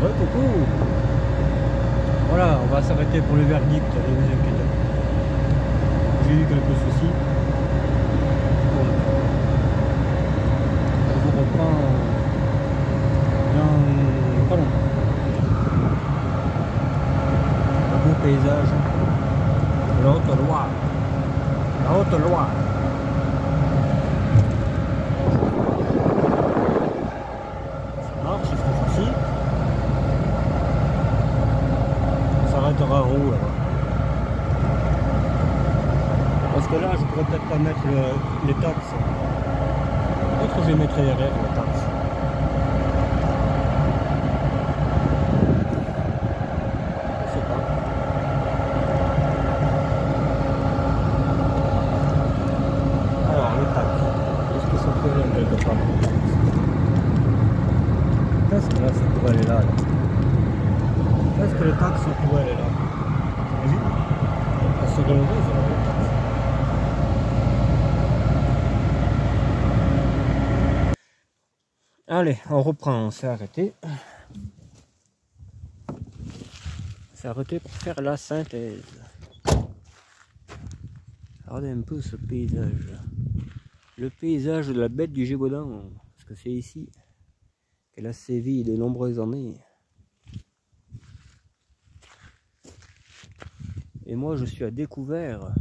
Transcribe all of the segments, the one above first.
Ouais, coucou. Voilà, on va s'arrêter pour le verdict, ne vous inquiétez pas. J'ai eu quelques soucis. Donc, on vous reprend dans pas longtemps. Un beau paysage de la Haute-Loire. La Haute-Loire. Ça marche, cette fois-ci. On s'arrêtera en haut là-bas. Parce que là, je pourrais peut-être pas mettre les taxes. Peut-être que je les mettrai derrière les taxes. Je sais pas. Alors, les taxes. Est-ce que ça peut aller quelque part? Est-ce que là, ça pourrait aller là? Est-ce que les taxes, ça pourrait aller là? T'imagines? La seconde rue, ça va les taxes. Allez, on reprend, on s'est arrêté. On s'est arrêté pour faire la synthèse. Regardez un peu ce paysage. Le paysage de la bête du Gévaudan. Parce que c'est ici qu'elle a sévi de nombreuses années. Et moi je suis à découvert.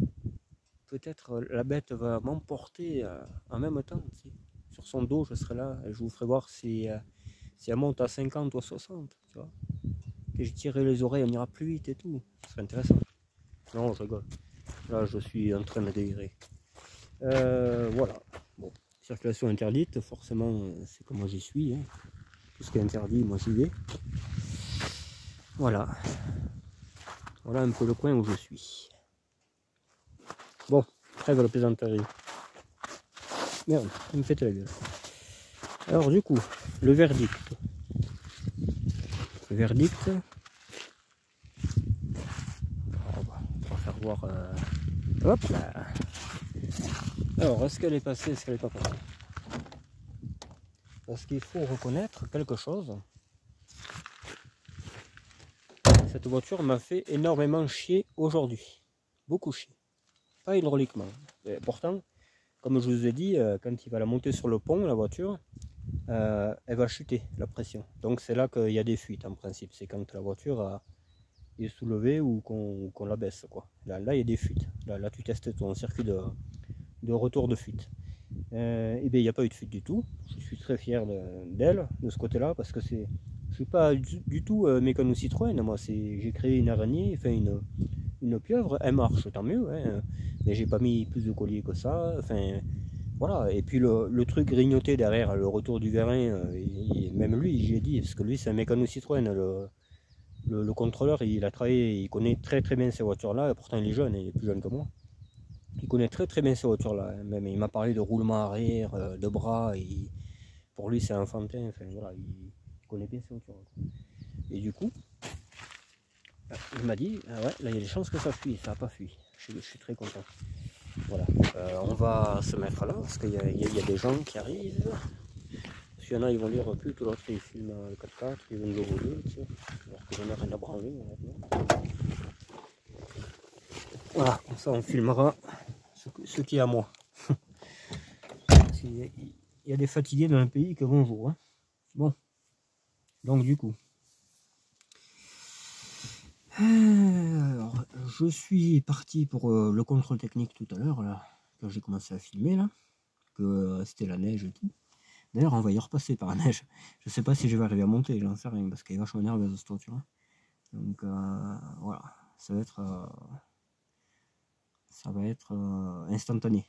Peut-être la bête va m'emporter en même temps. Sur son dos je serai là et je vous ferai voir si elle monte à 50 ou à 60. Tu vois. Et je tirerai les oreilles, on ira plus vite et tout. Ce serait intéressant. Non, je rigole. Là je suis en train de délirer. Voilà. Bon. Circulation interdite, forcément c'est comme moi j'y suis. Hein. Tout ce qui est interdit, moi j'y vais. Voilà. Voilà un peu le coin où je suis. Bon, trêve la plaisanterie. Merde, il me fait la gueule. Alors du coup, le verdict. Le verdict. On va faire voir. Hop là. Alors, est-ce qu'elle est passée, est-ce qu'elle n'est pas passée? Parce qu'il faut reconnaître quelque chose. Cette voiture m'a fait énormément chier aujourd'hui. Beaucoup chier. Pas hydrauliquement. Et pourtant, comme je vous ai dit, quand il va la monter sur le pont, la voiture, elle va chuter la pression. Donc c'est là qu'il y a des fuites en principe. C'est quand la voiture est soulevée ou qu'on la baisse, quoi. Là, il y a des fuites. Là tu testes ton circuit de retour de fuite. Et bien il n'y a pas eu de fuite du tout. Je suis très fier d'elle, de ce côté-là, parce que je suis pas du tout mécano Citroën. Moi, j'ai créé une araignée, enfin une pieuvre, elle marche, tant mieux. Hein. Mais j'ai pas mis plus de collier que ça. Enfin, voilà. Et puis le truc grignoté derrière, le retour du vérin, même lui, j'ai dit, parce que lui c'est un mécano Citroën, le contrôleur, il a travaillé, il connaît très très bien ces voitures-là, et pourtant il est jeune, il est plus jeune que moi. Il connaît très très bien ces voitures-là, hein. Même il m'a parlé de roulement arrière, de bras, pour lui c'est enfantin, enfin voilà, il connaît bien ces voitures. Et du coup, il m'a dit, ah ouais, là il y a des chances que ça fuit, ça n'a pas fui. Je suis très content. Voilà, on va se mettre là, parce qu'il y a des gens qui arrivent. S'il y en a, ils vont lire plus, tout l'autre ils filment le 4x4, ils vont le voler, tu sais, alors que j'en ai rien à branler maintenant. Voilà, comme ça on filmera ce qui est à moi. Il y a des fatigués dans le pays que bonjour. Hein. Bon, donc du coup. Alors, je suis parti pour le contrôle technique tout à l'heure, là, quand j'ai commencé à filmer, là, que c'était la neige et tout. D'ailleurs, on va y repasser par la neige. Je sais pas si je vais arriver à monter, j'en sais rien, parce qu'elle est vachement nerveuse cette voiture. Donc voilà, ça va être instantané.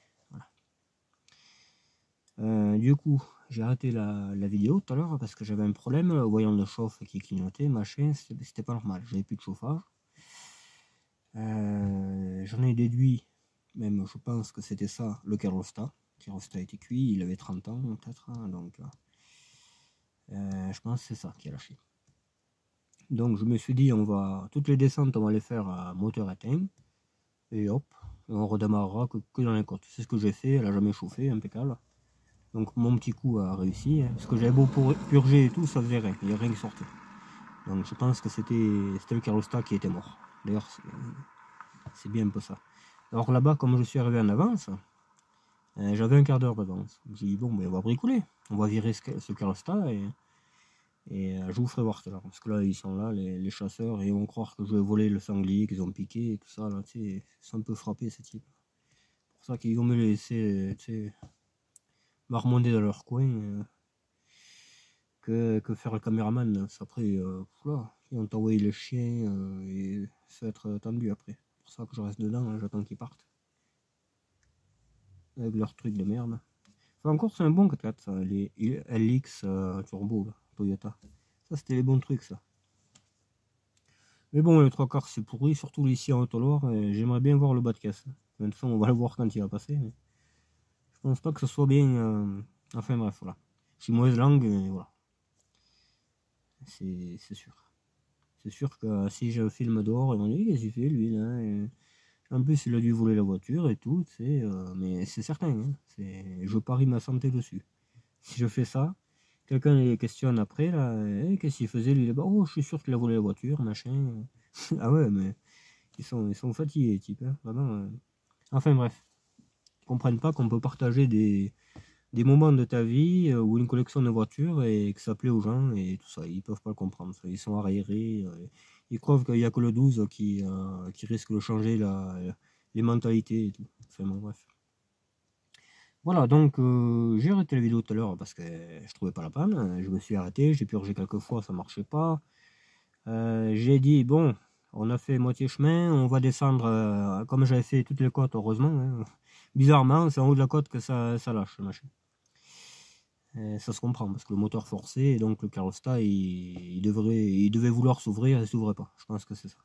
Voilà. Du coup, j'ai arrêté la vidéo tout à l'heure parce que j'avais un problème, le voyant de chauffe qui clignotait, machin, c'était pas normal, j'avais plus de chauffage. J'en ai déduit, même je pense que c'était ça, le kérostat. Le kérostat était cuit, il avait 30 ans peut-être, hein, donc je pense que c'est ça qui a lâché. Donc je me suis dit, toutes les descentes on va les faire à moteur éteint, et hop, on redémarrera que dans les côtes. C'est ce que j'ai fait, elle a jamais chauffé, impeccable. Donc mon petit coup a réussi, hein, parce que j'avais beau purger et tout, ça faisait rien, il n'y a rien qui sortait. Donc je pense que c'était le carrostat qui était mort. D'ailleurs, c'est bien un peu ça. Alors là-bas, comme je suis arrivé en avance, j'avais un quart d'heure d'avance. J'ai dit, bon, ben, on va bricoler. On va virer ce carrostat et je vous ferai voir tout à l'heure. Parce que là, ils sont là, les chasseurs, et ils vont croire que je vais voler le sanglier qu'ils ont piqué et tout ça. Là, tu sais, ils sont un peu frappés, ces types. C'est pour ça qu'ils vont me laisser, tu sais, marmonder dans leur coin. Que faire le caméraman. Après, là, ils ont envoyé le chien et ça va être tendu après. C'est pour ça que je reste dedans, hein, j'attends qu'ils partent. Avec leur truc de merde. Enfin, encore, c'est un bon 4x4, ça, les LX Turbo, là, Toyota. Ça, c'était les bons trucs, ça. Mais bon, le 3/4, c'est pourri, surtout ici en Haute-Loire. J'aimerais bien voir le bas de caisse. De toute façon, on va le voir quand il va passer. Mais je pense pas que ce soit bien. Enfin, bref, voilà. Je suis mauvaise langue, mais voilà. C'est sûr. C'est sûr que si je filme dehors, ils vont dire qu'est-ce qu'il fait lui là. En plus, il a dû voler la voiture et tout, mais c'est certain, hein, je parie ma santé dessus. Si je fais ça, quelqu'un les questionne après, là, qu'est-ce qu'il faisait lui là-bas? Oh, je suis sûr qu'il a volé la voiture, machin. Ah ouais, mais ils sont fatigués, les types, hein, vraiment. Enfin bref, ils comprennent pas qu'on peut partager des moments de ta vie ou une collection de voitures et que ça plaît aux gens et tout ça. Ils peuvent pas le comprendre. Ils sont arriérés. Ils croient qu'il n'y a que le 12 qui risque de changer les mentalités et tout. Enfin bon, bref. Voilà, donc j'ai arrêté la vidéo tout à l'heure parce que je trouvais pas la panne. Je me suis arrêté, j'ai purgé quelques fois, ça marchait pas. J'ai dit, bon, on a fait moitié chemin, on va descendre, comme j'avais fait toutes les côtes, heureusement. Hein. Bizarrement, c'est en haut de la côte que ça lâche, le machin. Ça se comprend parce que le moteur forcé et donc le carrostat il devait vouloir s'ouvrir et il s'ouvrait pas. Je pense que c'est ça.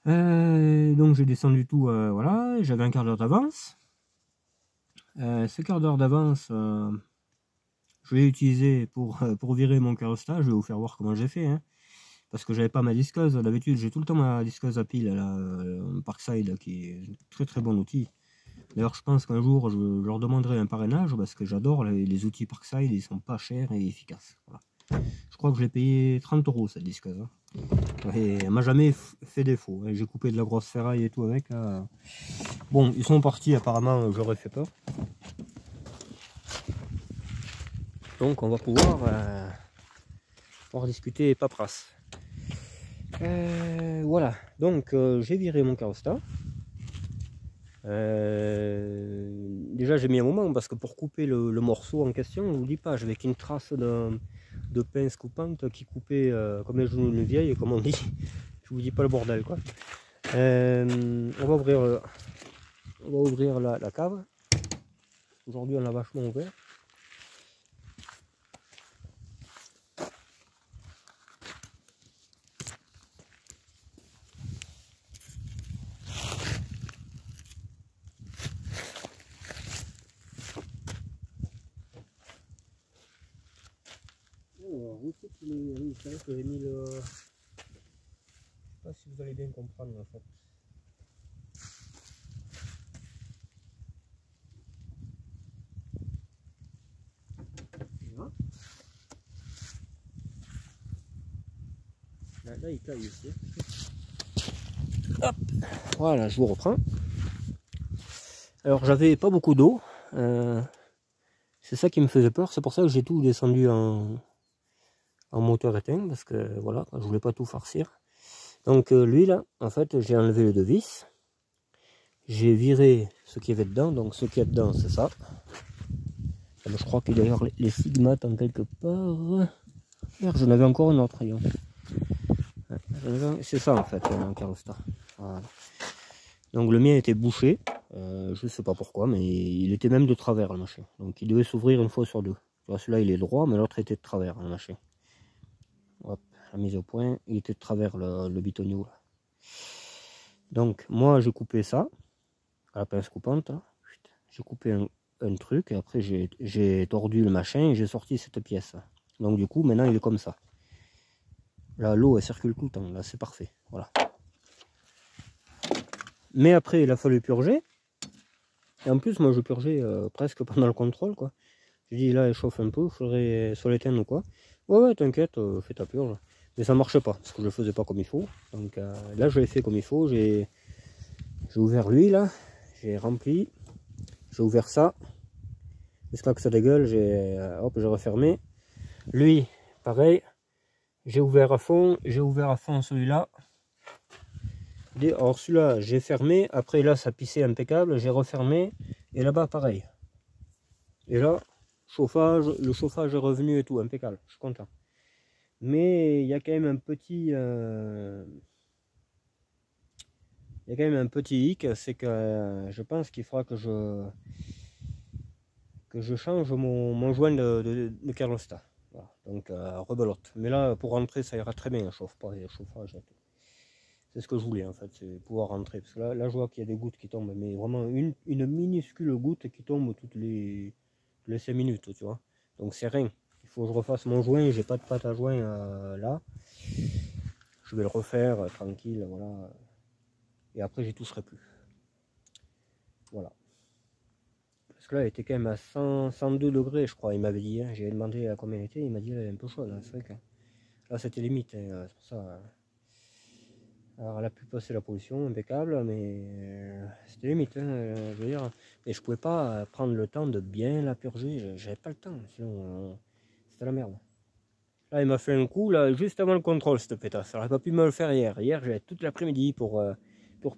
Donc j'ai descendu tout, voilà, j'avais un quart d'heure d'avance. Ce quart d'heure d'avance, je l'ai utilisé pour virer mon carrostat. Je vais vous faire voir comment j'ai fait. Hein, parce que j'avais pas ma disqueuse. D'habitude j'ai tout le temps ma disqueuse à pile, Parkside, qui est un très très bon outil. D'ailleurs, je pense qu'un jour, je leur demanderai un parrainage parce que j'adore les outils Parkside, ils sont pas chers et efficaces. Voilà. Je crois que je l'ai payé 30 € cette disqueuse. Hein. Et elle m'a jamais fait défaut. Hein. J'ai coupé de la grosse ferraille et tout avec. Bon, ils sont partis, apparemment, j'aurais fait peur. Donc, on va pouvoir discuter paperasse. Voilà, donc j'ai viré mon carrostat. Déjà j'ai mis un moment parce que pour couper le morceau en question, je vous dis pas, j'avais qu'une trace de pince coupante qui coupait comme les genoux d'une vieille, comme on dit. Je vous dis pas le bordel quoi. On va ouvrir la cave. Aujourd'hui on a vachement ouvert. Où c'est qu'il est? Oui, c'est vrai que j'ai mis le... Je sais pas si vous allez bien comprendre en fait. Voilà. Là il caille ici. Hop, voilà, je vous reprends. Alors j'avais pas beaucoup d'eau. C'est ça qui me faisait peur. C'est pour ça que j'ai tout descendu en moteur éteint parce que voilà, je voulais pas tout farcir. Donc lui là, en fait, j'ai enlevé le devis, j'ai viré ce qu'il y avait dedans. Donc ce qu'il y a dedans, c'est ça. Je crois qu'il y a d'ailleurs les stigmates en quelque part. J'en avais encore un autre rayon. C'est ça en fait, un carrostat. Voilà. Donc le mien était bouché, je sais pas pourquoi, mais il était même de travers le machin. Donc il devait s'ouvrir une fois sur deux. Celui-là il est droit, mais l'autre était de travers le machin. Hop, la mise au point, il était de travers le bitonio là. Donc moi j'ai coupé ça à la pince coupante. J'ai coupé un truc et après j'ai tordu le machin et j'ai sorti cette pièce. Donc du coup maintenant il est comme ça. Là l'eau elle circule tout le temps, là c'est parfait. Voilà. Mais après il a fallu purger. Et en plus moi je purgeais presque pendant le contrôle quoi. Je dis là elle chauffe un peu, il faudrait soit l'éteindre ou quoi. Ouais t'inquiète, fais ta purge. Mais ça marche pas, parce que je le faisais pas comme il faut. Donc là, je l'ai fait comme il faut. J'ai ouvert l'huile, j'ai rempli, j'ai ouvert ça. Jusqu'à que ça dégueule, j'ai refermé. Lui, pareil, j'ai ouvert à fond celui-là. Alors celui-là, j'ai fermé. Après là, ça pissait impeccable. J'ai refermé. Et là-bas, pareil. Et là, le chauffage est revenu et tout, impeccable. Je suis content. Mais il y a quand même un petit... il y a quand même un petit hic, c'est que je pense qu'il faudra que je change mon joint de Carlosta. Voilà. Donc rebelote. Mais là, pour rentrer, ça ira très bien, le chauffage et tout. C'est ce que je voulais en fait, c'est pouvoir rentrer. Parce que là je vois qu'il y a des gouttes qui tombent, mais vraiment une minuscule goutte qui tombe toutes les 5 minutes, tu vois. Donc c'est rien. Il faut que je refasse mon joint, j'ai pas de pâte à joint là. Je vais le refaire tranquille, voilà. Et après j'y toucherai plus. Voilà. Parce que là, elle était quand même à 102 degrés, je crois, il m'avait dit. Hein. J'ai demandé à combien elle était, il m'a dit elle est un peu chaude. Hein. C'est vrai que là, c'était limite. Hein. C'est pour ça. Alors, elle a pu passer la pollution, impeccable, mais c'était limite. Hein, je veux dire. Et je pouvais pas prendre le temps de bien la purger. J'avais pas le temps, sinon c'était la merde. Là, il m'a fait un coup, là, juste avant le contrôle, cette pétasse. Elle n'aurait pas pu me le faire hier. Hier, j'avais toute l'après-midi pour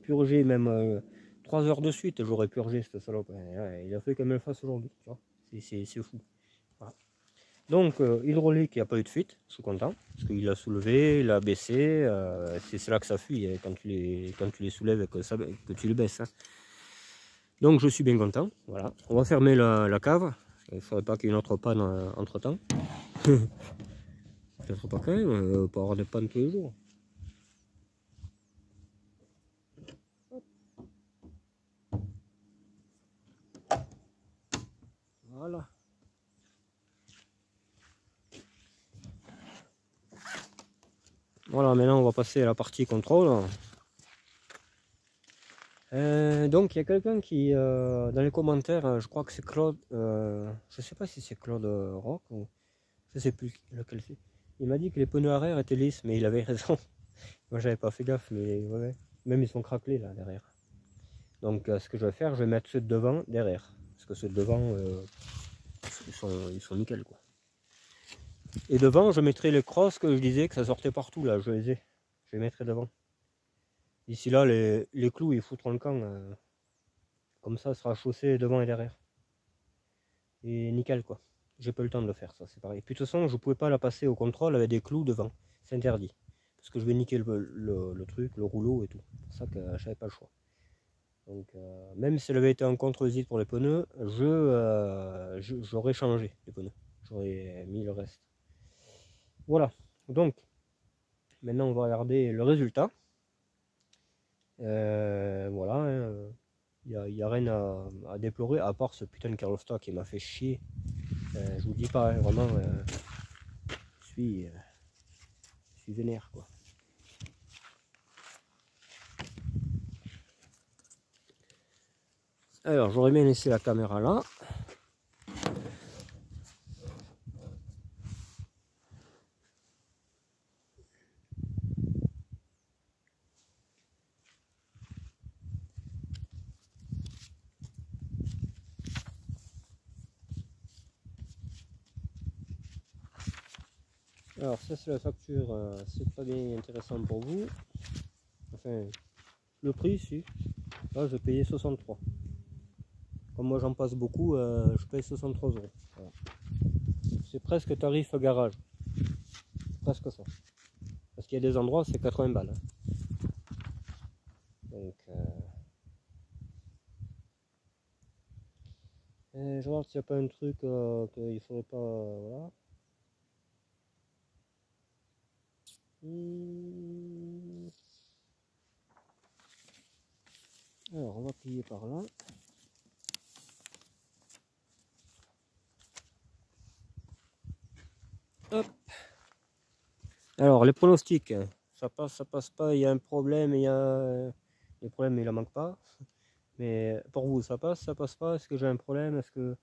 purger, même 3 heures de suite, j'aurais purgé cette salope. Ouais, il a fait qu'elle me le fasse aujourd'hui. C'est fou. Voilà. Donc, hydraulique, il n'y a pas eu de fuite, je suis content. Parce qu'il l'a soulevé, il a baissé. C'est là que ça fuit, hein, quand tu les soulèves et que tu les baisses. Hein. Donc, je suis bien content. Voilà. On va fermer la cave. Il ne faudrait pas qu'il y ait une autre panne entre temps. Peut-être pas quand même, pas avoir des pannes tous les jours. Voilà. Voilà, maintenant on va passer à la partie contrôle. Donc il y a quelqu'un qui, dans les commentaires, je crois que c'est Claude, je sais pas si c'est Claude Rock ou je sais plus lequel c'est. Il m'a dit que les pneus arrière étaient lisses, mais il avait raison. Moi j'avais pas fait gaffe, mais ouais, même ils sont craquelés là derrière. Donc ce que je vais faire, je vais mettre ceux de devant derrière, parce que ceux de devant, ils sont nickel quoi. Et devant, je mettrai les crosses que je disais que ça sortait partout là, je les ai. Je les mettrai devant. D'ici là, les clous ils foutront le camp. Comme ça sera chaussé devant et derrière. Et nickel quoi. J'ai pas eu le temps de le faire, ça c'est pareil. Puis de toute façon, je pouvais pas la passer au contrôle avec des clous devant. C'est interdit. Parce que je vais niquer le truc, le rouleau et tout. C'est pour ça que j'avais pas le choix. Donc même si elle avait été en contre-visite pour les pneus, j'aurais changé les pneus. J'aurais mis le reste. Voilà. Donc, maintenant on va regarder le résultat. Voilà. Hein. Il n'y a rien à déplorer à part ce putain de Carlosta qui m'a fait chier. Je vous dis pas, hein, vraiment, je suis vénère quoi. Alors j'aurais bien laissé la caméra là. Alors ça c'est la facture, c'est pas bien intéressant pour vous. Enfin, le prix si. Là je payais 63. Comme moi j'en passe beaucoup, je paye 63 €. Voilà. C'est presque tarif garage. Presque ça. Parce qu'il y a des endroits c'est 80 balles. Hein. Donc je regarde s'il n'y a pas un truc qu'il faudrait pas. Voilà. Alors on va plier par là. Hop. Alors les pronostics, ça passe pas, il y a un problème, il y a les problèmes il en manque pas. Mais pour vous ça passe pas, est-ce que j'ai un problème, est-ce que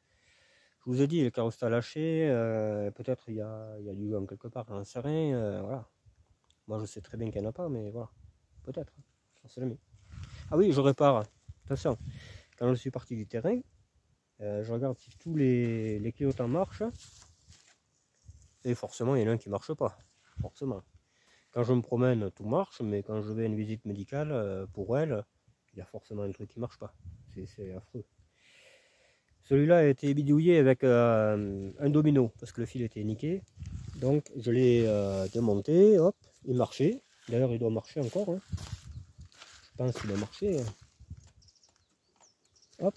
je vous ai dit le carrosse a lâché, peut-être il y a du vent quelque part, j'en sais rien, voilà. Moi je sais très bien qu'il n'y en a pas, mais voilà, peut-être, on sait jamais. Ah oui, je répare, attention, quand je suis parti du terrain, je regarde si tous les clignotants marchent, et forcément il y en a un qui ne marche pas, forcément. Quand je me promène, tout marche, mais quand je vais à une visite médicale, pour elle, il y a forcément un truc qui ne marche pas, c'est affreux. Celui-là a été bidouillé avec un domino, parce que le fil était niqué, donc je l'ai démonté, hop, il marchait, d'ailleurs il doit marcher encore, hein. Je pense qu'il a marché. Hop.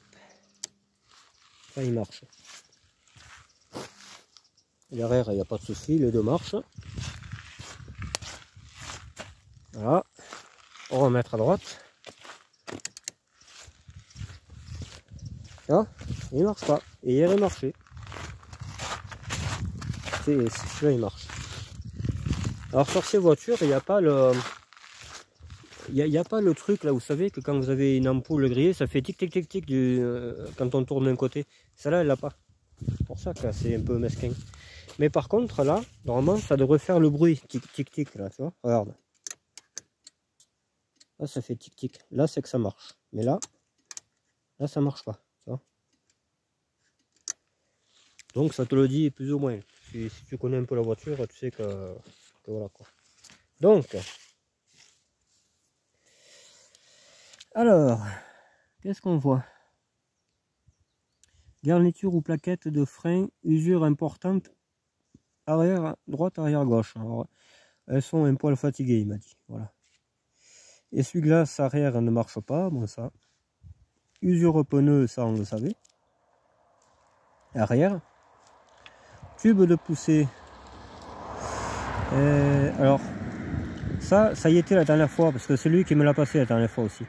Ça il marche. L'arrière, il n'y a pas de souci, les deux marchent. Voilà. On va remettre à droite. Là, il marche pas. Et hier il marchait. Celui-là il marche. Alors sur ces voitures, il n'y a pas le. Il n'y a pas le truc là, vous savez que quand vous avez une ampoule grillée, ça fait tic tic tic tic quand on tourne d'un côté. Celle-là, elle l'a pas. C'est pour ça que c'est un peu mesquin. Mais par contre, là, normalement, ça devrait faire le bruit. Tic tic tic, là, tu vois. Regarde. Là, ça fait tic tic. Là, c'est que ça marche. Mais là, ça marche pas. Tu vois. Donc, ça te le dit plus ou moins. Si tu connais un peu la voiture, tu sais que voilà quoi. Donc. Alors, qu'est-ce qu'on voit? Garniture ou plaquette de frein, usure importante, arrière droite, arrière gauche. Alors, elles sont un poil fatiguées, il m'a dit. Voilà. Essuie-glace arrière ne marche pas, bon ça. Usure pneu, ça on le savait. Arrière. Tube de poussée. Alors, ça y était la dernière fois, parce que c'est lui qui me l'a passé la dernière fois aussi.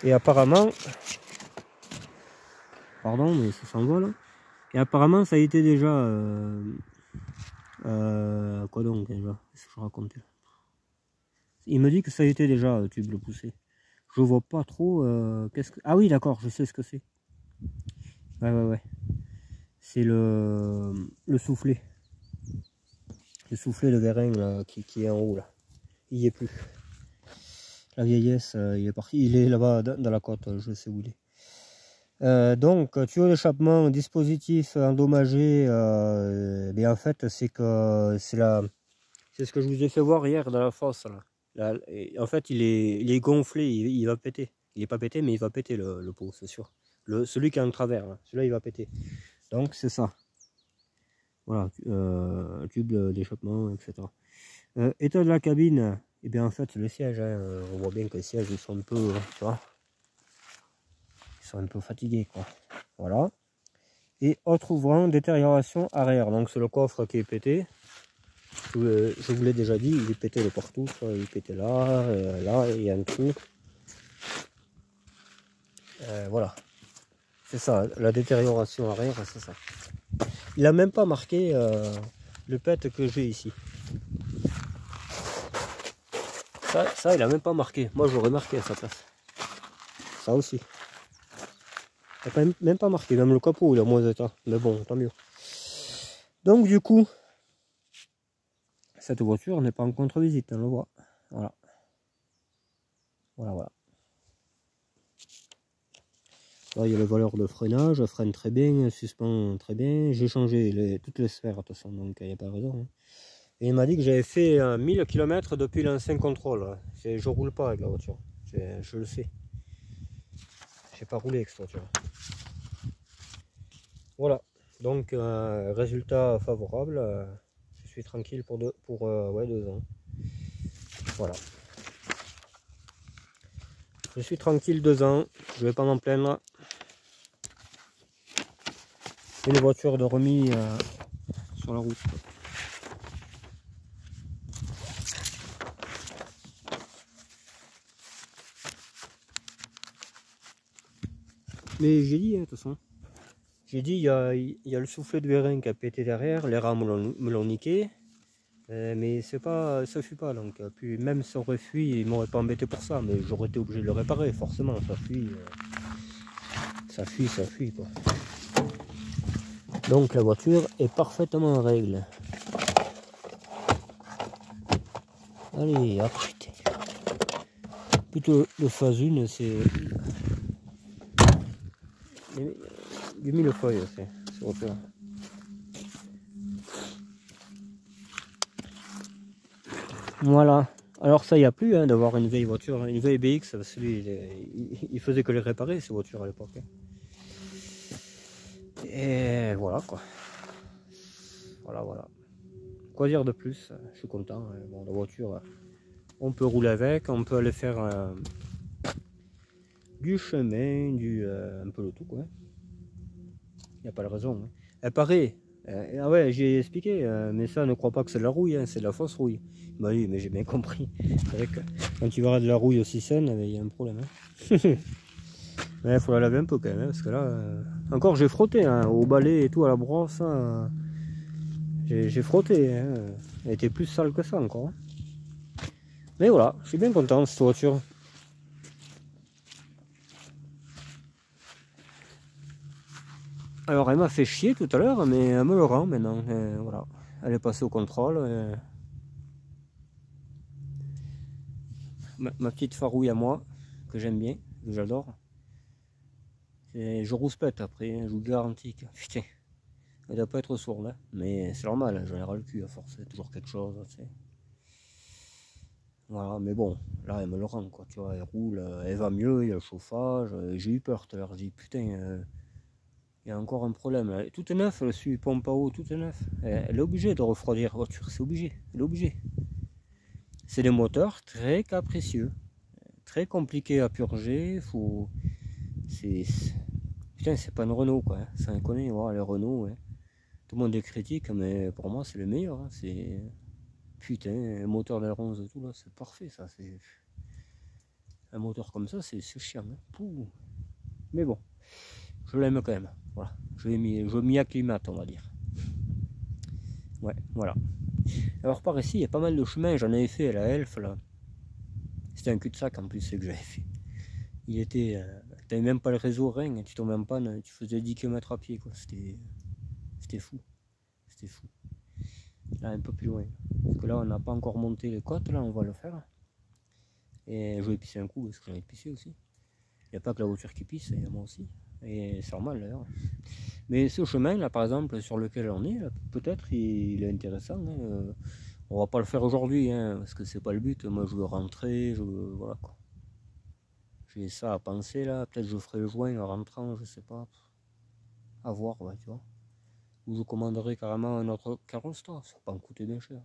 Et apparemment, pardon, mais ça s'envole. Et apparemment, ça y était déjà. Quoi donc déjà? Qu'est-ce que je racontais? Il me dit que ça y était déjà, tube de poussée. Je vois pas trop. Qu'est-ce que. Ah oui, d'accord, je sais ce que c'est. Ouais. C'est le soufflet. Le soufflet de vérin là, qui est en haut là. Il n'y est plus. La vieillesse, il est parti. Il est là-bas dans la côte, je sais où il est. Donc, tuyau d'échappement, dispositif endommagé, mais en fait, c'est ce que je vous ai fait voir hier dans la fosse. Là, en fait, il est gonflé, il va péter. Il n'est pas pété, mais il va péter le pot, c'est sûr. Celui qui est en travers, celui-là, il va péter. Donc, c'est ça. Voilà, tube d'échappement, etc. État de la cabine, et bien en fait, le siège, on voit bien que les sièges, ils sont un peu, tu vois, ils sont un peu fatigués, quoi. Voilà. Et autre ouvrant, détérioration arrière. Donc, c'est le coffre qui est pété. Je vous l'ai déjà dit, il est pété de partout. Il est pété là, là, il y a un trou. Voilà. C'est ça, la détérioration arrière, c'est ça. Il n'a même pas marqué le pet que j'ai ici. Ça, il n'a même pas marqué. Moi, j'aurais marqué à sa place. Ça aussi. Il n'a même pas marqué. Même le capot, il a moins d'état. Mais bon, tant mieux. Donc, du coup, cette voiture n'est pas en contre-visite, on le voit. Voilà. Voilà. Là, il y a le valeur de freinage, freine très bien, suspend très bien. J'ai changé toutes les sphères, de toute façon, donc il n'y a pas de raison. Hein. Et il m'a dit que j'avais fait 1000 km depuis l'ancien contrôle. Je roule pas avec la voiture, je le sais. J'ai pas roulé avec cette voiture. Voilà, donc résultat favorable. Je suis tranquille pour 2 ans. Voilà. Je suis tranquille 2 ans, je vais pas m'en plaindre. Une voiture de remis sur la route. Mais j'ai dit, de toute façon. J'ai dit, il y a le soufflet de vérin qui a pété derrière, les rames me l'ont niqué. Mais ça suffit pas. Donc, puis même si on aurait fui, ils m'auraient pas embêté pour ça. Mais j'aurais été obligé de le réparer, forcément. Ça fuit quoi. Donc la voiture est parfaitement en règle. Allez, hop, putain. Plutôt le phase 1, c'est du millefeuille, c'est autre. Voilà. Alors ça, il n'y a plus hein, d'avoir une vieille voiture, une vieille BX, parce que lui, il faisait que les réparer, ces voitures à l'époque. Et voilà quoi. Voilà. Quoi dire de plus? Je suis content. Bon, la voiture, on peut rouler avec, on peut aller faire du chemin, un peu le tout quoi. Il n'y a pas de raison. Hein. Elle paraît. Ah ouais, j'ai expliqué, mais ça ne crois pas que c'est de la rouille, hein, c'est de la fausse rouille. Bah oui, mais j'ai bien compris. C'est vrai que quand tu verras de la rouille aussi saine, il y a un problème. Hein. Il faut la laver un peu quand même, hein, parce que là, encore j'ai frotté hein, au balai et tout, à la brosse. Hein, j'ai frotté. Hein, elle était plus sale que ça encore. Hein. Mais voilà, je suis bien content de cette voiture. Alors elle m'a fait chier tout à l'heure, mais elle me le rend maintenant. Voilà, elle est passée au contrôle. Ma petite farouille à moi, que j'aime bien, que j'adore. Je rouspète après, je vous garantis que putain, elle doit pas être sourde, hein. Mais c'est normal, j'en ai ras le cul à force, c'est toujours quelque chose. Tu sais. Voilà, mais bon, là elle me le rend quoi, tu vois, elle roule, elle va mieux, il y a le chauffage, j'ai eu peur tout à l'heure, j'ai dit putain, il y a encore un problème là. Tout est neuf, le pompe à eau, tout est neuf. Elle est obligée de refroidir la voiture, c'est obligé, elle est obligée. C'est des moteurs très capricieux, très compliqués à purger, faut. Putain, c'est pas une Renault quoi, hein. Ça connaît, voilà, les Renault, hein. Tout le monde est critique, mais pour moi c'est le meilleur. Hein. C'est. Putain, un moteur d'L11 et tout là, c'est parfait ça. C'est. Un moteur comme ça, c'est chiant. Hein. Mais bon, je l'aime quand même. Voilà. Je m'y acclimate, on va dire. Ouais, voilà. Alors par ici, il y a pas mal de chemins, j'en avais fait à la Elf là. C'était un cul-de-sac en plus, c'est que j'avais fait. Il était. T'avais même pas le réseau, rien, tu tombais en panne, tu faisais 10 km à pied quoi. C'était fou. C'était fou. Là, un peu plus loin. Parce que là, on n'a pas encore monté les côtes, là, on va le faire. Et je vais pisser un coup, parce que j'ai envie de pisser aussi. Il n'y a pas que la voiture qui pisse, il y a moi aussi. Et c'est normal d'ailleurs. Mais ce chemin, là, par exemple, sur lequel on est, peut-être il est intéressant. Hein. On va pas le faire aujourd'hui, hein, parce que c'est pas le but. Moi, je veux rentrer, voilà quoi. J'ai ça à penser là. Peut-être je ferai le joint en rentrant, je sais pas. À voir, ouais, tu vois. Ou je commanderai carrément un autre carrosse, ça va pas me coûter bien cher.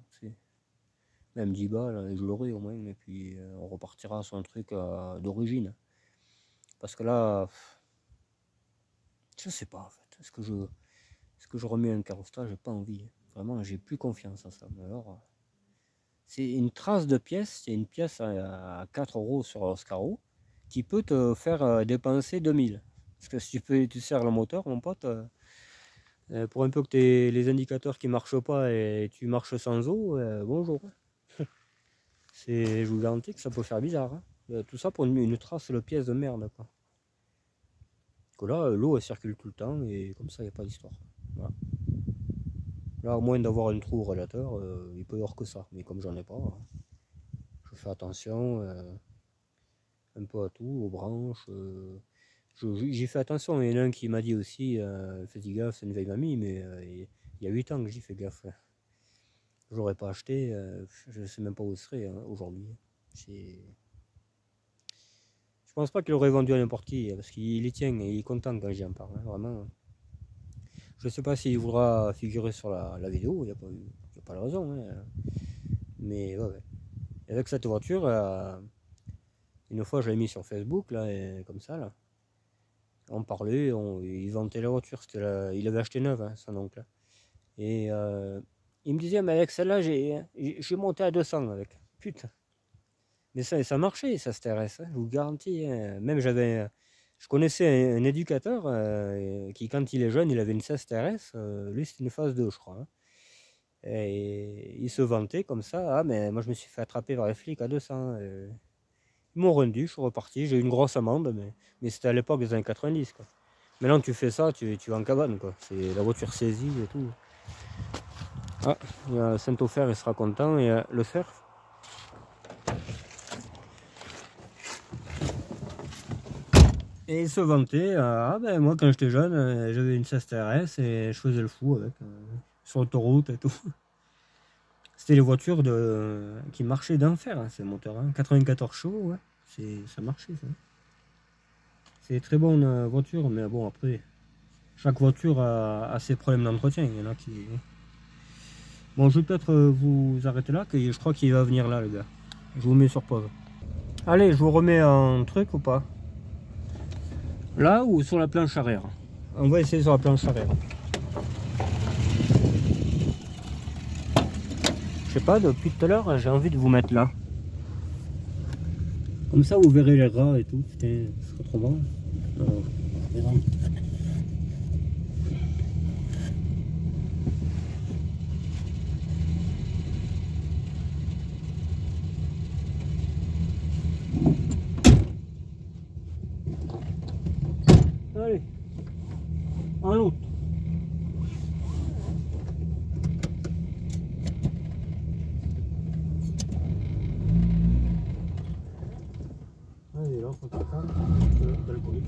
Même 10 balles, je l'aurai au moins, et puis on repartira sur un truc d'origine. Parce que là, je sais pas en fait. Est-ce que je remets un carrosse, j'ai pas envie. Vraiment, j'ai plus confiance en ça. Mais alors, c'est une trace de pièce, c'est une pièce à 4 € sur Oscaro qui peut te faire dépenser 2000. Parce que si tu sers le moteur, mon pote, pour un peu que tu aies les indicateurs qui marchent pas et tu marches sans eau, bonjour. Je vous garantis que ça peut faire bizarre. Hein. Tout ça pour une trace de pièce de merde. Quoi. Que là, l'eau elle circule tout le temps et comme ça, il n'y a pas d'histoire. Voilà. Là, au moins d'avoir un trou au radiateur, il peut y avoir que ça. Mais comme j'en ai pas, je fais attention un peu à tout, aux branches. J'ai fait attention. Il y en a un qui m'a dit aussi, fais gaffe, c'est une vieille mamie, mais il y a 8 ans que j'y fais gaffe. J'aurais pas acheté, je sais même pas où ce serait hein, aujourd'hui. Je pense pas qu'il aurait vendu à n'importe qui, parce qu'il y tient et il est content quand j'y en parle, hein, vraiment. Je sais pas s'il voudra figurer sur la vidéo, il n'y a pas de raison. Hein. Mais ouais. Et avec cette voiture, une fois je l'ai mis sur Facebook, là, et comme ça, là. On parlait, il vantait la voiture, il avait acheté neuve, hein, son oncle. Et il me disait, mais avec celle-là, j'ai monté à 200 avec. Putain. Mais ça marchait, ça se TRS, hein, je vous garantis. Hein. Même je connaissais un éducateur qui, quand il est jeune, il avait une 16 TRS. Lui, c'était une phase 2, je crois. Hein. Et il se vantait comme ça. Ah, mais moi, je me suis fait attraper par les flics à 200. Ils m'ont rendu, je suis reparti. J'ai eu une grosse amende, mais c'était à l'époque des années 90. Quoi. Maintenant, tu fais ça, tu vas en cabane. C'est la voiture saisie et tout. Ah, il y a Saint-Ofer, il sera content. Et le surf. Et il se vantait, ah ben moi quand j'étais jeune, j'avais une 16 TRS et je faisais le fou avec, sur l'autoroute et tout. C'était les voitures qui marchaient d'enfer, hein, ces moteurs, hein. 94 chevaux, ouais, ça marchait ça. C'est une très bonne voiture, mais bon après, chaque voiture a ses problèmes d'entretien, il y en a qui... Bon, je vais peut-être vous arrêter là, que je crois qu'il va venir là le gars. Je vous mets sur pause. Allez, je vous remets un truc ou pas? Là ou sur la planche arrière? On va essayer sur la planche arrière. Je sais pas, depuis tout à l'heure, j'ai envie de vous mettre là. Comme ça, vous verrez les rats et tout. Putain, ce serait trop bon. Allez, en route. Allez, là, on peut prendre le bruit.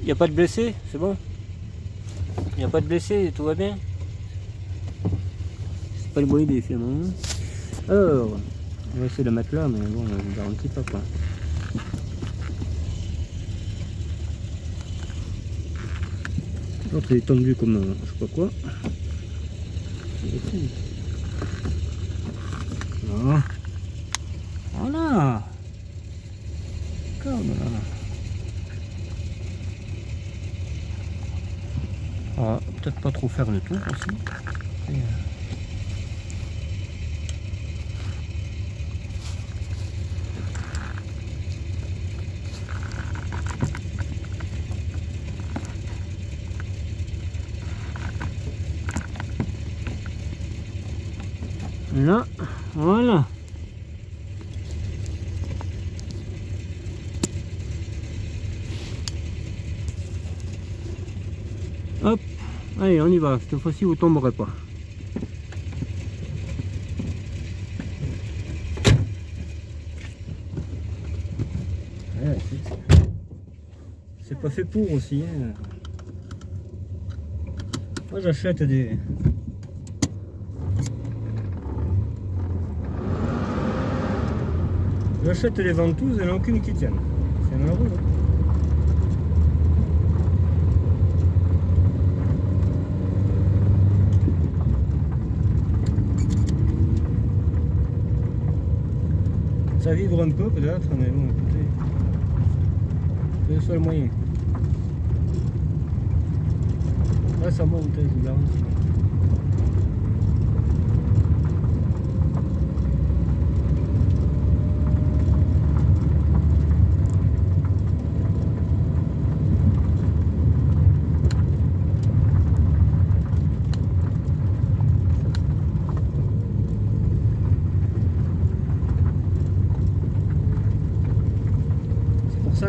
Il n'y a pas de blessés, c'est bon? Il n'y a pas de blessés, tout va bien? C'est pas le bruit des films. Alors, on va essayer de le mettre là, mais bon, je ne garantis pas quoi. L'autre est tendu comme je sais pas quoi. Ah. Voilà. Comme là. Ah, peut-être pas trop faire le tour aussi. Là, voilà. Hop, allez, on y va. Cette fois-ci, vous tomberez pas. Ouais, c'est pas fait pour aussi. Hein. Moi, j'achète des... J'achète les ventouses, il n'y en a aucune qui tienne. C'est malheureux. Hein. Ça vibre un peu peut-être, mais bon, écoutez, c'est le seul moyen. Là, ça monte, je vous garantis.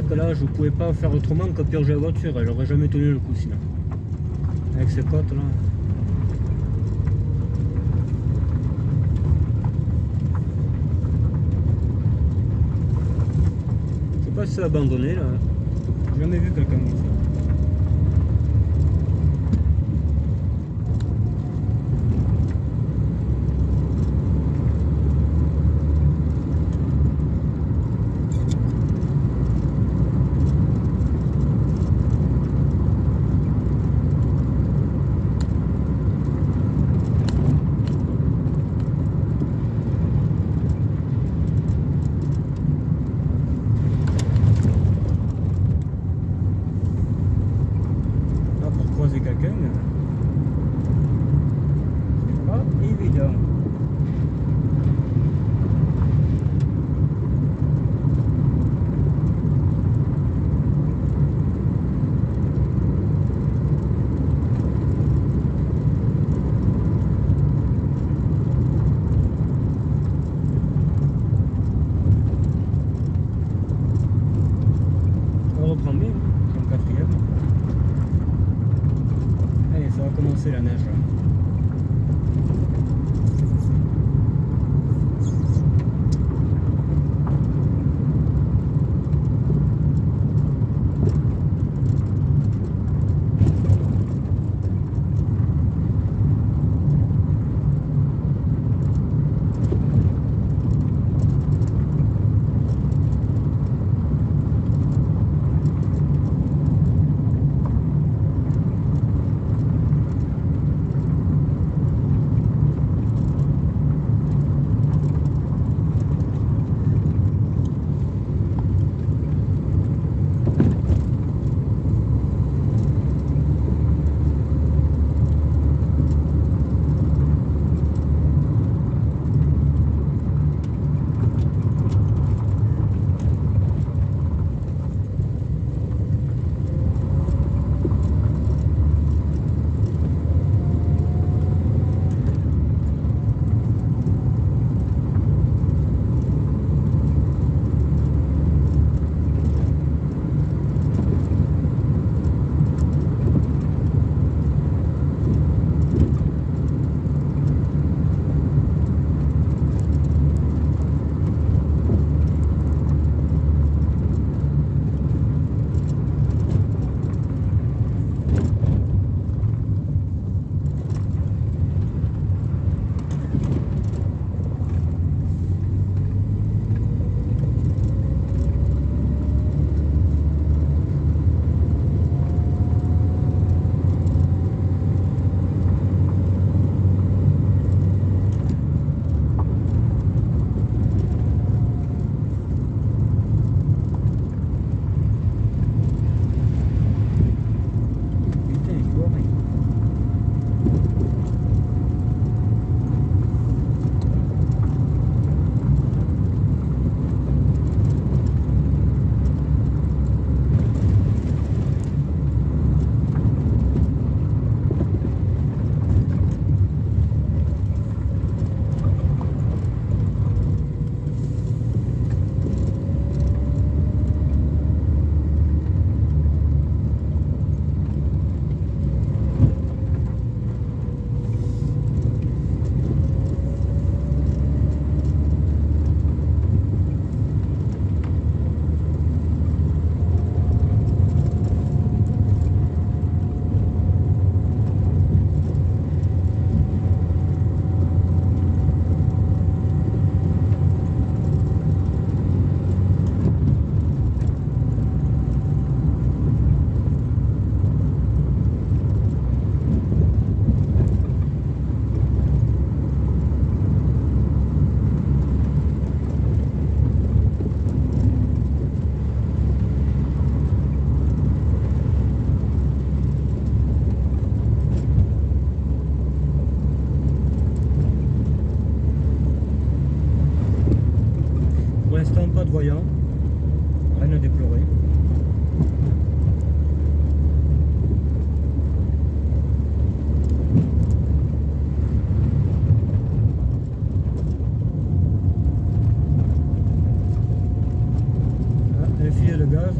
que là je pouvais pas faire autrement que purger la voiture, j'aurais jamais tenu le coup sinon. Avec ces côtes là. Je sais pas si c'est abandonné là. J'ai jamais vu quelqu'un comme ça. Quelqu'un, c'est pas évident. On reprend bien, comme quatrième. Allez, ça va commencer la neige. Pas de voyant, rien à déplorer. Ah, un filet de gaz.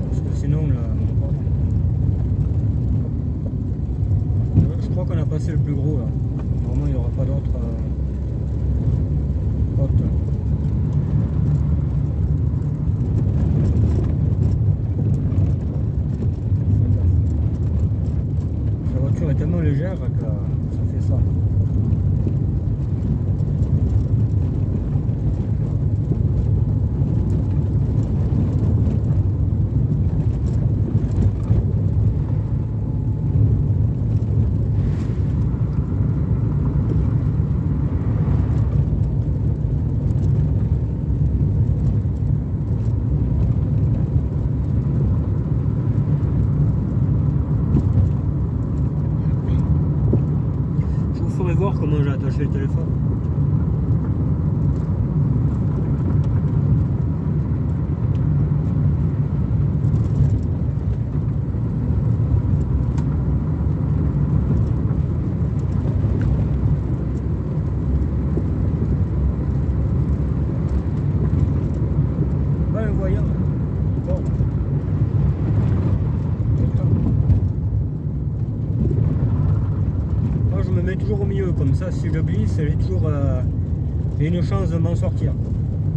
j'aimerais voir comment j'ai attaché le téléphone. Pas un voyant. Bon. Moi je me mets toujours au milieu, comme ça si je glisse, j'ai toujours j'ai une chance de m'en sortir.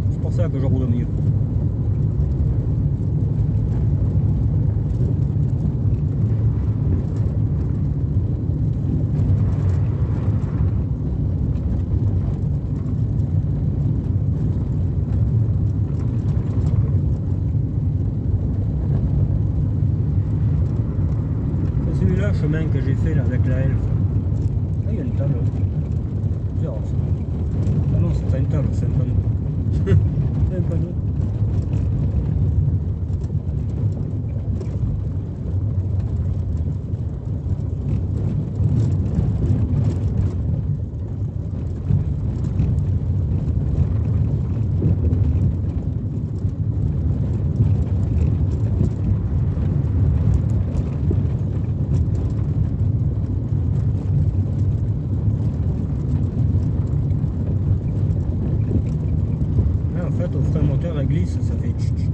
C'est pour ça que je roule au milieu. C'est celui-là le chemin que j'ai fait là avec la elfe. Ah, il y a une table. Bizarre, ça. Ah non, c'est pas une table, c'est un panneau. C'est un panneau. Là, en fait, au frein moteur, elle glisse, ça fait tch, tch, tch.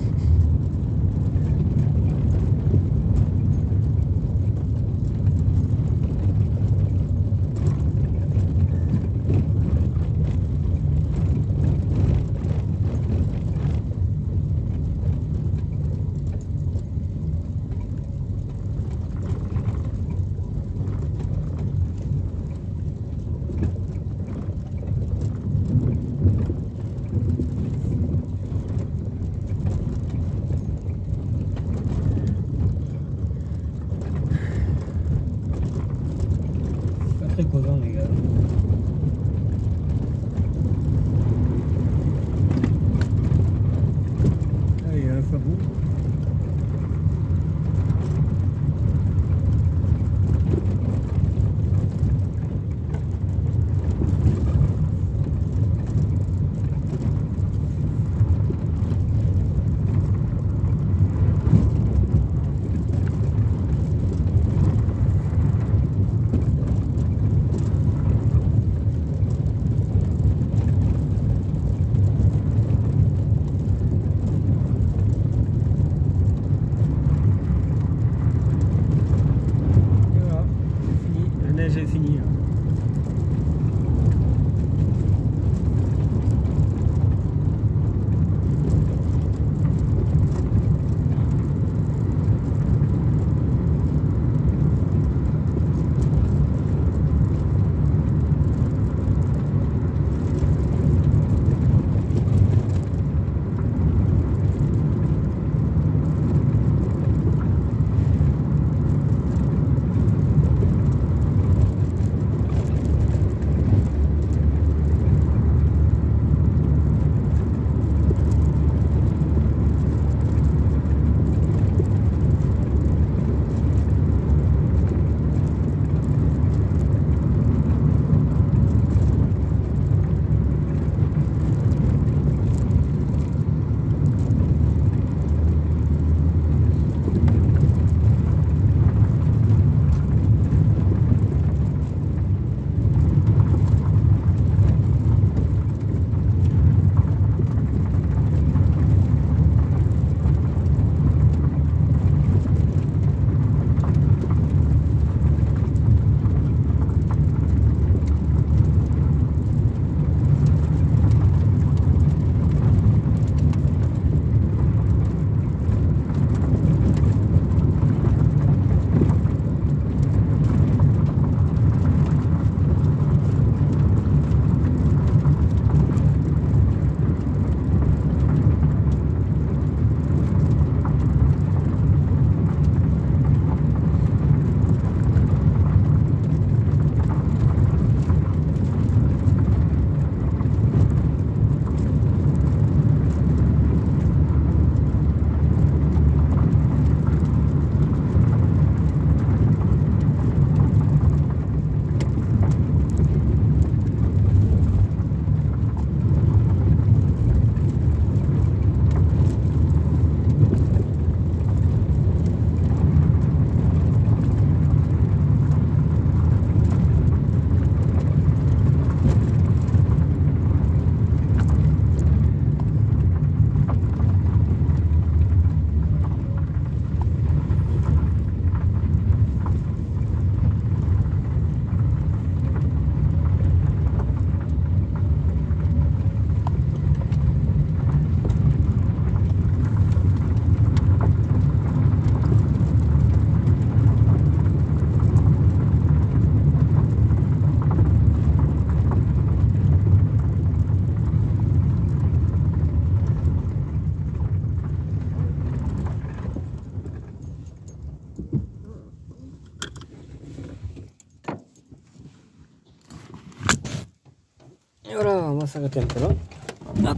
Et voilà, on va s'arrêter un peu là. Hop.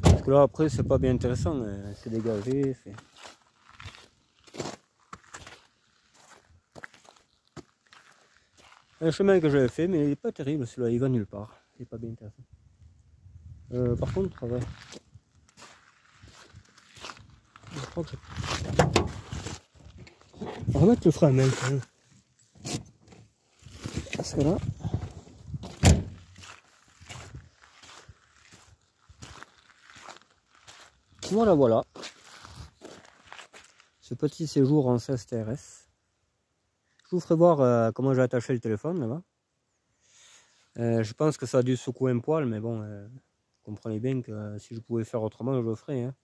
Parce que là après c'est pas bien intéressant, c'est dégagé, c'est... Un chemin que j'avais fait, mais il est pas terrible celui-là, il va nulle part. Il est pas bien intéressant. Par contre, ouais. Je crois que on va mettre le frein maintenant. Parce que là. Voilà, voilà. Ce petit séjour en 16 TRS. Je vous ferai voir comment j'ai attaché le téléphone là-bas. Je pense que ça a dû secouer un poil, mais bon, vous comprenez bien que si je pouvais faire autrement, je le ferais. Hein.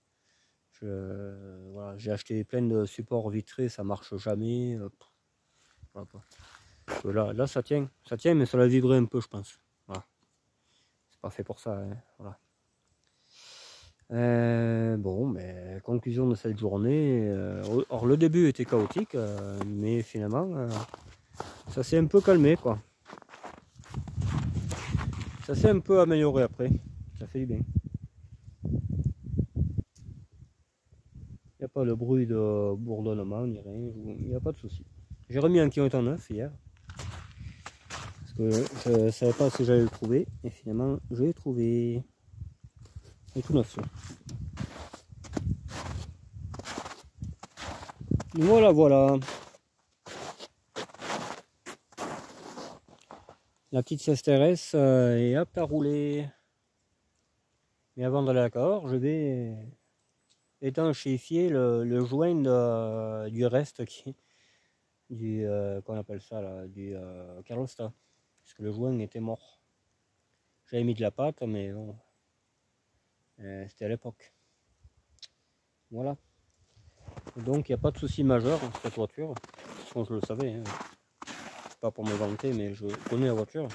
Voilà, j'ai acheté plein de supports vitrés, ça marche jamais. Voilà. Là, ça tient, mais ça l'a vibré un peu, je pense. Voilà. C'est pas fait pour ça. Hein. Voilà. Bon, mais conclusion de cette journée. Or, le début était chaotique, mais finalement, ça s'est un peu calmé, quoi. Ça s'est un peu amélioré après. Ça fait du bien. Il n'y a pas de bruit de bourdonnement ni rien. Il n'y a pas de souci. J'ai remis un kilomètre neuf hier. Parce que je ne savais pas si j'allais le trouver. Et finalement, je l'ai trouvé. Et tout neuf. Voilà, voilà. La petite CSTRS est apte à rouler. Mais avant d'aller à Cahors, je vais étanchéifier le joint du reste qu'on appelle ça là, du Carlosta. Parce que le joint était mort. J'avais mis de la pâte, mais bon, c'était à l'époque. Voilà. Donc il n'y a pas de souci majeur dans cette voiture. Bon, je le savais. Hein. Pas pour me vanter, mais je connais la voiture.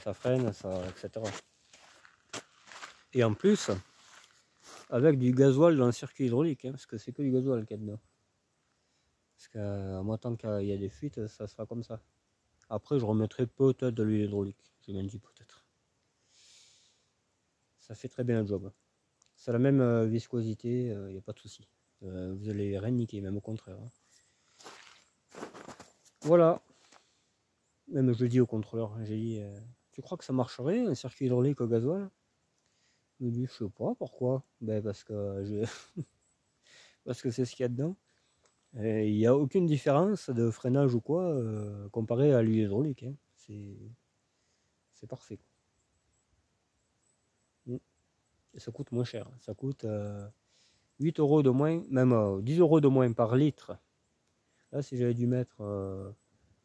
Ça freine, etc. Et en plus, avec du gasoil dans le circuit hydraulique, hein, parce que c'est que du gasoil qu'il y a dedans. Parce que moi, tant qu'il y a des fuites, ça sera comme ça. Après, je remettrai peut-être de l'huile hydraulique. J'ai même dit peut-être. Ça fait très bien le job. C'est la même viscosité, il n'y a pas de souci. Vous allez rien niquer, même au contraire. Hein. Voilà. Même je le dis au contrôleur, j'ai dit, tu crois que ça marcherait un circuit hydraulique au gasoil? Il me dit, je sais pas pourquoi. Ben parce que parce que c'est ce qu'il y a dedans. Il n'y a aucune différence de freinage ou quoi comparé à l'huile hydraulique. Hein. C'est parfait. Et ça coûte moins cher. Ça coûte 8 € de moins, même 10 € de moins par litre. Là, si j'avais dû mettre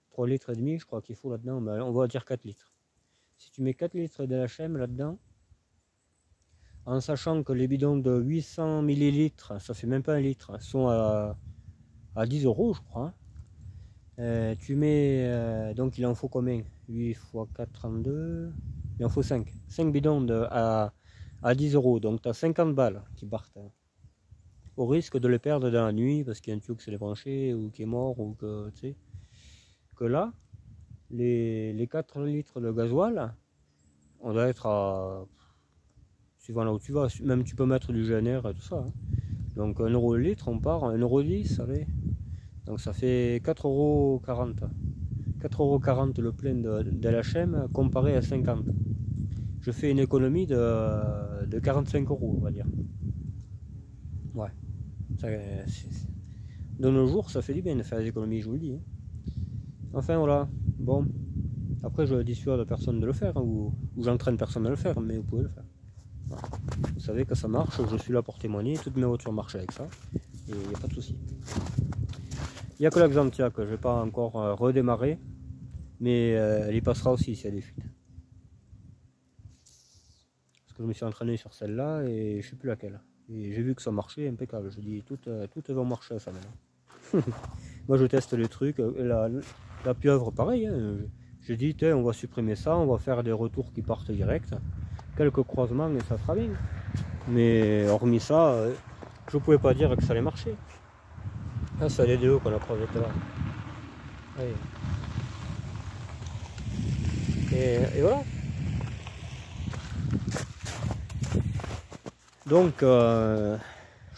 3 litres et demi, je crois qu'il faut là-dedans, ben, on va dire 4 litres. Si tu mets 4 litres de LHM là-dedans, en sachant que les bidons de 800 millilitres, ça fait même pas 1 litre, sont à 10 € je crois. Tu mets, donc il en faut combien? 8 x 4, 32, il en faut 5. 5 bidons à 10 €, donc tu as 50 balles qui partent. Hein. Au risque de les perdre dans la nuit parce qu'il y a un tuyau qui s'est débranché ou qui est mort ou que tu sais. Que là, les 4 litres de gasoil, on doit être à, suivant là où tu vas, même tu peux mettre du GNR et tout ça. Hein. Donc 1 € le litre, on part à 1,10 €, allez. Donc ça fait 4,40 €. 4,40 € le plein de LHM comparé à 50. Je fais une économie de 45 €, on va dire. Ouais. Ça, de nos jours, ça fait du bien de faire des économies, je vous le dis. Hein. Enfin voilà, bon. Après, je dissuade personne de le faire, hein, ou j'entraîne personne à le faire, mais vous pouvez le faire. Voilà. Vous savez que ça marche, je suis là pour témoigner, toutes mes voitures marchent avec ça, et il n'y a pas de souci. Il n'y a que la Xantia que je ne vais pas encore redémarrer, mais elle y passera aussi s'il y a des fuites. Parce que je me suis entraîné sur celle-là et je ne sais plus laquelle. Et j'ai vu que ça marchait impeccable. Je dis toutes vont marcher à ça maintenant. Moi je teste les trucs. La pieuvre pareil. Hein. J'ai dit on va supprimer ça, on va faire des retours qui partent direct. Quelques croisements et ça fera bien. Mais hormis ça, je ne pouvais pas dire que ça allait marcher. Ah, c'est les deux qu'on a croisé tout à l'heure. Et voilà. Donc, je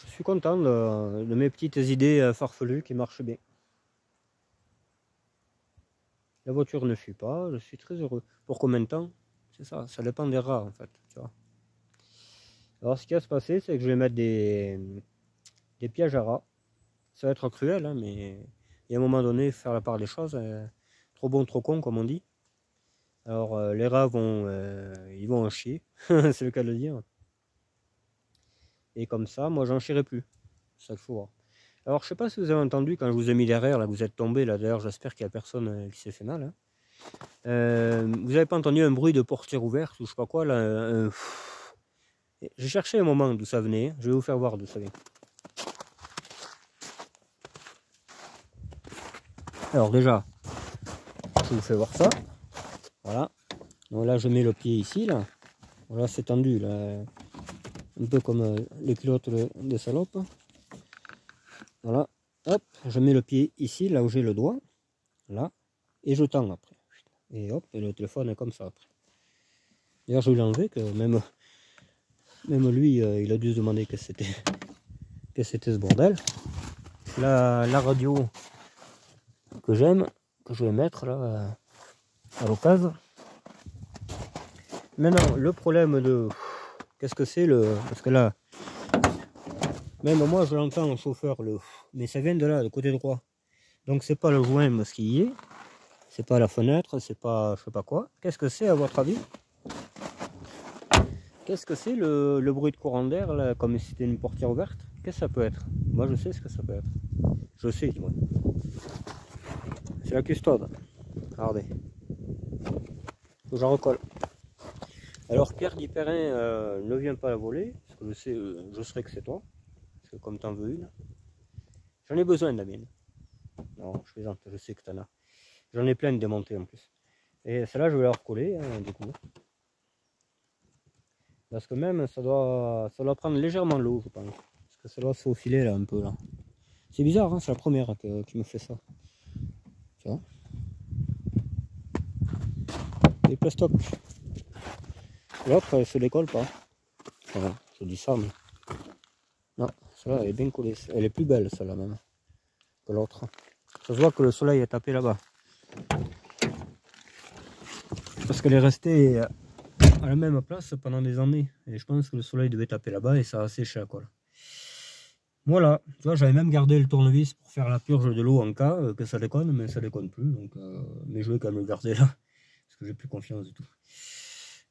suis content de mes petites idées farfelues qui marchent bien. La voiture ne fuit pas, je suis très heureux. Pour combien de temps? C'est ça, ça dépend des rats en fait. Tu vois. Alors, ce qui va se passer, c'est que je vais mettre des pièges à rats. Ça va être cruel, hein, mais il y a un moment donné, faire la part des choses, trop bon, trop con, comme on dit. Alors, les rats ils vont en chier, c'est le cas de le dire. Et comme ça, moi, j'en chierai plus. C'est ça qu'il faut voir. Alors, je sais pas si vous avez entendu quand je vous ai mis derrière, là, vous êtes tombé, là, d'ailleurs, j'espère qu'il n'y a personne qui s'est fait mal. Hein. Vous n'avez pas entendu un bruit de portière ouverte ou je sais pas quoi, là. J'ai cherché un moment d'où ça venait, je vais vous faire voir d'où ça vient. Alors déjà, je vous fais voir ça. Voilà. Donc là, je mets le pied ici, là. Voilà, c'est tendu, là. Un peu comme les culottes des salopes. Voilà. Hop, je mets le pied ici, là où j'ai le doigt. Là. Et je tends après. Et hop, et le téléphone est comme ça après. D'ailleurs, je vais l'enlever, que même lui, il a dû se demander que c'était ce bordel. La radio que j'aime, que je vais mettre là à l'occasion. Maintenant, le problème de qu'est-ce que c'est parce que là, même moi je l'entends en chauffeur mais ça vient de là, du côté droit. Donc c'est pas le joint ce qui y est, c'est pas la fenêtre, c'est pas je sais pas quoi. Qu'est-ce que c'est à votre avis? Qu'est-ce que c'est le bruit de courant d'air là, comme si c'était une portière ouverte? Qu'est-ce que ça peut être? Moi je sais ce que ça peut être. Je sais, dis-moi. C'est la custode. Regardez. J'en recolle. Alors Pierre Guipérin ne vient pas la voler, parce que je sais, je saurais que c'est toi, parce que comme t'en veux une, j'en ai besoin de la mienne. Non, je plaisante, je sais que t'en as. J'en ai plein de démontées en plus. Et celle-là, je vais la recoller, hein, du coup. Parce que même, ça doit prendre légèrement l'eau, je pense. Parce que ça doit se faufiler là, un peu là. C'est bizarre, hein, c'est la première qui me fait ça. Tu vois. Et plastoc. L'autre, elle se décolle pas. Enfin, je dis ça, mais... Non, celle-là, elle est bien collée. Elle est plus belle, celle-là même, que l'autre. Ça se voit que le soleil est tapé là-bas. Parce qu'elle est restée à la même place pendant des années. Et je pense que le soleil devait taper là-bas et ça a séché à quoi. Voilà, tu vois, j'avais même gardé le tournevis pour faire la purge de l'eau en cas que ça déconne, mais ça déconne plus. Donc, mais je vais quand même le garder là, parce que j'ai plus confiance du tout.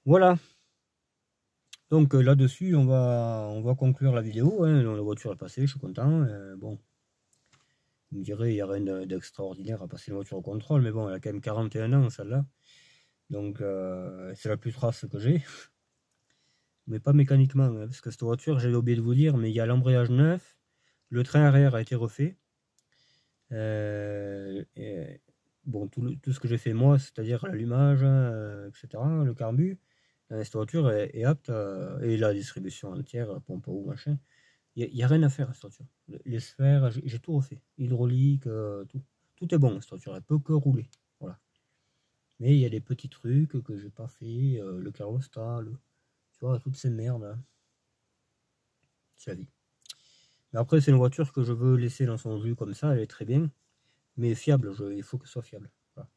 Voilà. Donc là-dessus, on va conclure la vidéo. Hein. La voiture est passée, je suis content. Bon, vous me direz, il n'y a rien d'extraordinaire à passer la voiture au contrôle, mais bon, elle a quand même 41 ans, celle-là. Donc, c'est la plus trace que j'ai. Mais pas mécaniquement, hein, parce que cette voiture, j'avais oublié de vous dire, mais il y a l'embrayage neuf, le train arrière a été refait. Bon, tout ce que j'ai fait moi, c'est-à-dire l'allumage, etc., le carbu, cette voiture est apte, et la distribution entière, pompe à eau, machin. Il n'y a rien à faire à cette voiture. Les sphères, j'ai tout refait. Hydraulique, tout. Tout est bon, cette voiture, elle peut que rouler. Voilà. Mais il y a des petits trucs que j'ai pas fait, le carrostat, tu vois, toutes ces merdes. Hein. C'est la vie. Mais après, c'est une voiture que je veux laisser dans son jus comme ça, elle est très bien. Mais fiable, il faut que ce soit fiable. Voilà.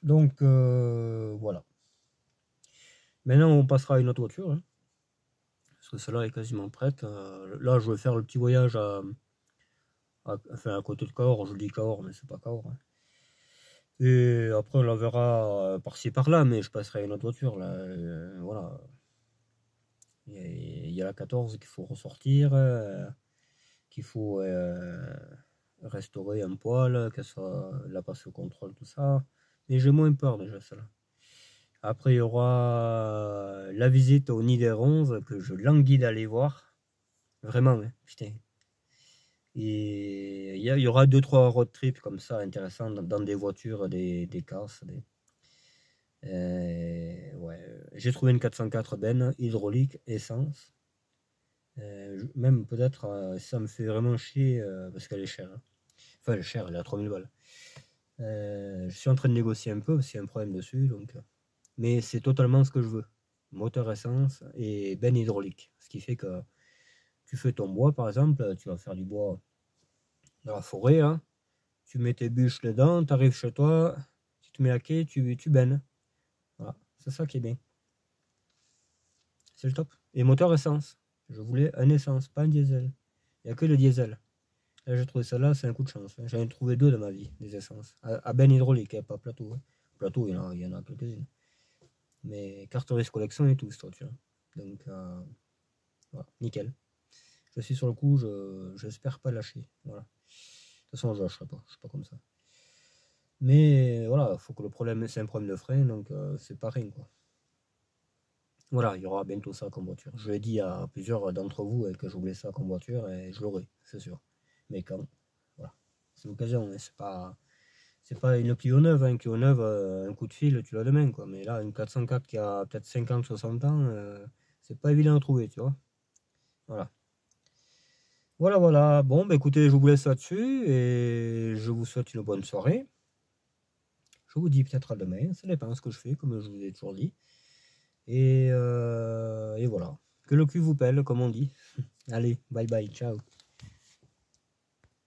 Donc, voilà. Maintenant, on passera à une autre voiture. Hein, parce que celle-là est quasiment prête. Là, je vais faire le petit voyage enfin, à côté de Cahors. Je dis Cahors, mais c'est pas Cahors. Hein. Et après, on la verra par-ci par-là, mais je passerai à une autre voiture. Là, voilà. Il y a la 14 qu'il faut ressortir, qu'il faut restaurer un poil, qu'elle soit la passer au contrôle, tout ça. Mais j'ai moins peur déjà, celle-là. Après, il y aura la visite au nid des ronces que je languis d'aller voir. Vraiment, hein, putain. Et il y aura 2-3 road trips comme ça intéressants dans des voitures, des casses. Ouais. J'ai trouvé une 404 Ben hydraulique, essence. Même peut-être, ça me fait vraiment chier parce qu'elle est chère. Hein. Enfin, elle est chère, elle est à 3000 balles. Je suis en train de négocier un peu parce qu'il y a un problème dessus, donc. Mais c'est totalement ce que je veux. Moteur essence et benne hydraulique. Ce qui fait que tu fais ton bois, par exemple, tu vas faire du bois dans la forêt, hein. Tu mets tes bûches dedans, tu arrives chez toi, tu te mets à quai, tu bennes. Voilà, c'est ça qui est bien. C'est le top. Et moteur essence. Je voulais un essence, pas un diesel. Il n'y a que le diesel. Là, j'ai trouvé ça là, c'est un coup de chance. J'en ai trouvé 2 dans ma vie, des essences. À benne hydraulique, hein, pas plateau. Hein. Plateau, il y en a quelques-unes. Mais carte risque collection et tout, cette voiture. Donc, voilà, nickel. Je suis sur le coup, j'espère pas lâcher. Voilà. De toute façon, je lâcherai pas, je suis pas comme ça. Mais voilà, faut que le problème, c'est un problème de frein, donc c'est pas rien, quoi. Voilà, il y aura bientôt ça comme voiture. Je l'ai dit à plusieurs d'entre vous que je voulais ça comme voiture et je l'aurai, c'est sûr. Mais quand, voilà, c'est l'occasion, hein, c'est pas une Clio neuve, hein. Une Clio neuve, un coup de fil, tu l'as demain, quoi. Mais là, une 404 qui a peut-être 50, 60 ans, c'est pas évident à trouver, tu vois. Voilà. Voilà, voilà. Bon, bah écoutez, je vous laisse là-dessus et je vous souhaite une bonne soirée. Je vous dis peut-être à demain, ça dépend de ce que je fais, comme je vous ai toujours dit. Et voilà. Que le cul vous pèle, comme on dit. Allez, bye bye, ciao.